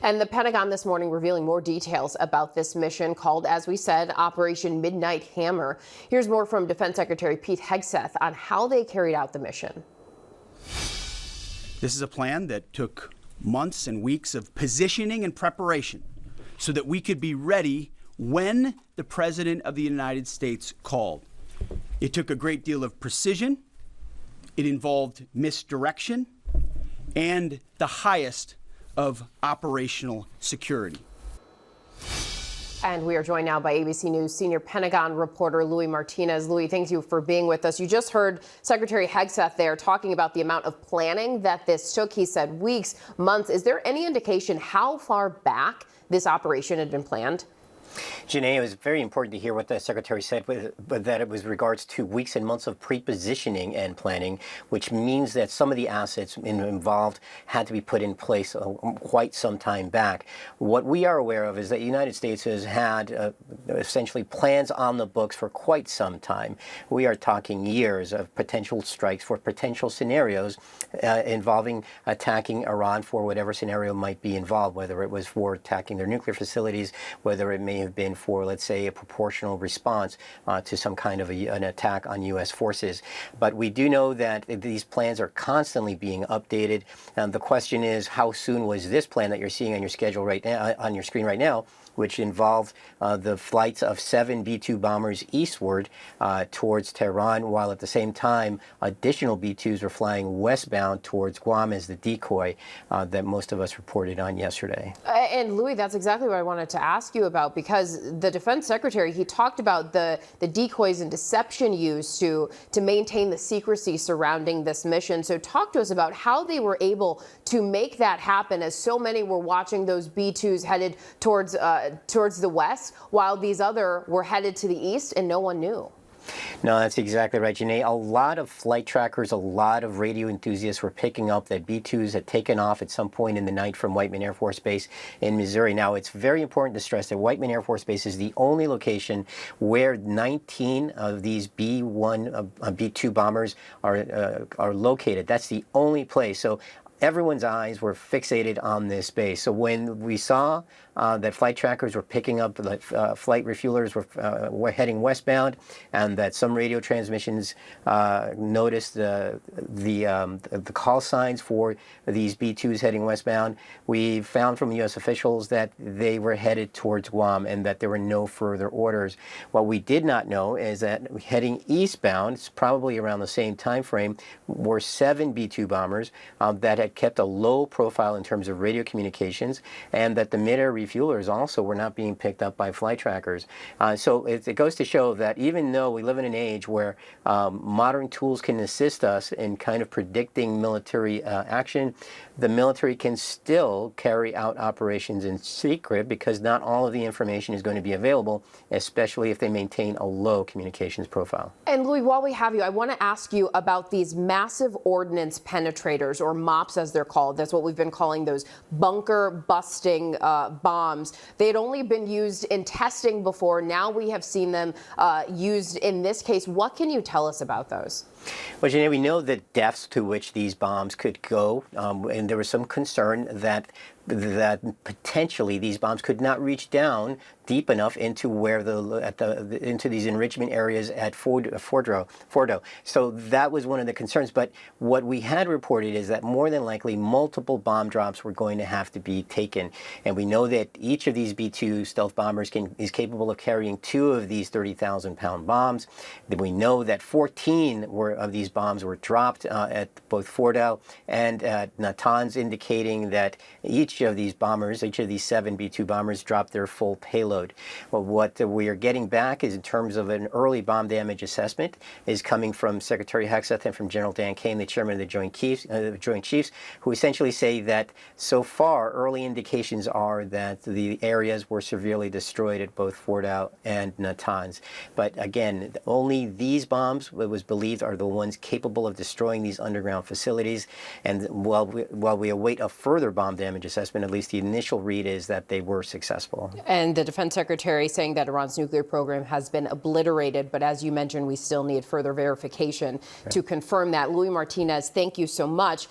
And the Pentagon this morning revealing more details about this mission called, as we said, Operation Midnight Hammer. Here's more from Defense Secretary Pete Hegseth on how they carried out the mission. This is a plan that took months and weeks of positioning and preparation so that we could be ready when the President of the United States called. It took a great deal of precision. It involved misdirection and the highest of operational security. And we are joined now by ABC News senior Pentagon reporter Luis Martinez. Luis, thank you for being with us. You just heard Secretary Hegseth there talking about the amount of planning that this took. He said weeks, months. Is there any indication how far back this operation had been planned? Janae, it was very important to hear what the Secretary said, but that it was regards to weeks and months of pre-positioning and planning, which means that some of the assets involved had to be put in place quite some time back. What we are aware of is that the United States has had essentially plans on the books for quite some time. We are talking years of potential strikes for potential scenarios involving attacking Iran for whatever scenario might be involved, whether it was for attacking their nuclear facilities, whether it may have been for, let's say, a proportional response to some kind of an attack on U.S. forces. But we do know that these plans are constantly being updated. And the question is, how soon was this plan that you're seeing on your schedule right now, on your screen right now, which involved the flights of 7 B-2 bombers eastward towards Tehran, while at the same time additional B-2s were flying westbound towards Guam as the decoy that most of us reported on yesterday. And Luis, that's exactly what I wanted to ask you about, because the Defense Secretary, he talked about the decoys and deception used to maintain the secrecy surrounding this mission. So talk to us about how they were able to make that happen, as so many were watching those B-2s headed towards the west, while these other were headed to the east, and no one knew. No, that's exactly right, Janae. A lot of flight trackers, a lot of radio enthusiasts were picking up that B-2s had taken off at some point in the night from Whiteman Air Force Base in Missouri. Now, it's very important to stress that Whiteman Air Force Base is the only location where 19 of these B-2 bombers are located. That's the only place. So everyone's eyes were fixated on this base. So when we saw that flight trackers were picking up, flight refuelers were heading westbound, and that some radio transmissions noticed the call signs for these B-2s heading westbound, we found from U.S. officials that they were headed towards Guam and that there were no further orders. What we did not know is that heading eastbound, it's probably around the same time frame, were 7 B-2 bombers that had kept a low profile in terms of radio communications, and that the mid-air refuelers also were not being picked up by flight trackers. So it goes to show that even though we live in an age where modern tools can assist us in kind of predicting military action, the military can still carry out operations in secret, because not all of the information is going to be available, especially if they maintain a low communications profile. And Luis, while we have you, I want to ask you about these massive ordnance penetrators, or MOPS as they're called. That's what we've been calling those bunker busting bombs. They had only been used in testing before. Now we have seen them used in this case. What can you tell us about those? Well, Janae, we know the depths to which these bombs could go, and there was some concern that potentially these bombs could not reach down deep enough into where into these enrichment areas at Fordo. So that was one of the concerns. But what we had reported is that more than likely multiple bomb drops were going to have to be taken, and we know that each of these B-2 stealth bombers is capable of carrying 2 of these 30,000-pound bombs. Then we know that 14 of these bombs were dropped at both Fordo and at Natanz, indicating that each of these 7 B-2 bombers dropped their full payload. Well, what we are getting back is, in terms of an early bomb damage assessment, is coming from Secretary Hegseth and from General Dan Kane, the chairman of the Joint Chiefs, who essentially say that so far early indications are that the areas were severely destroyed at both Fordo and Natanz. But again, only these bombs, it was believed, are the ones capable of destroying these underground facilities. And while we await a further bomb damage assessment, at least the initial read is that they were successful. And the Defense Secretary saying that Iran's nuclear program has been obliterated, but as you mentioned, we still need further verification to confirm that. Luis Martinez, thank you so much.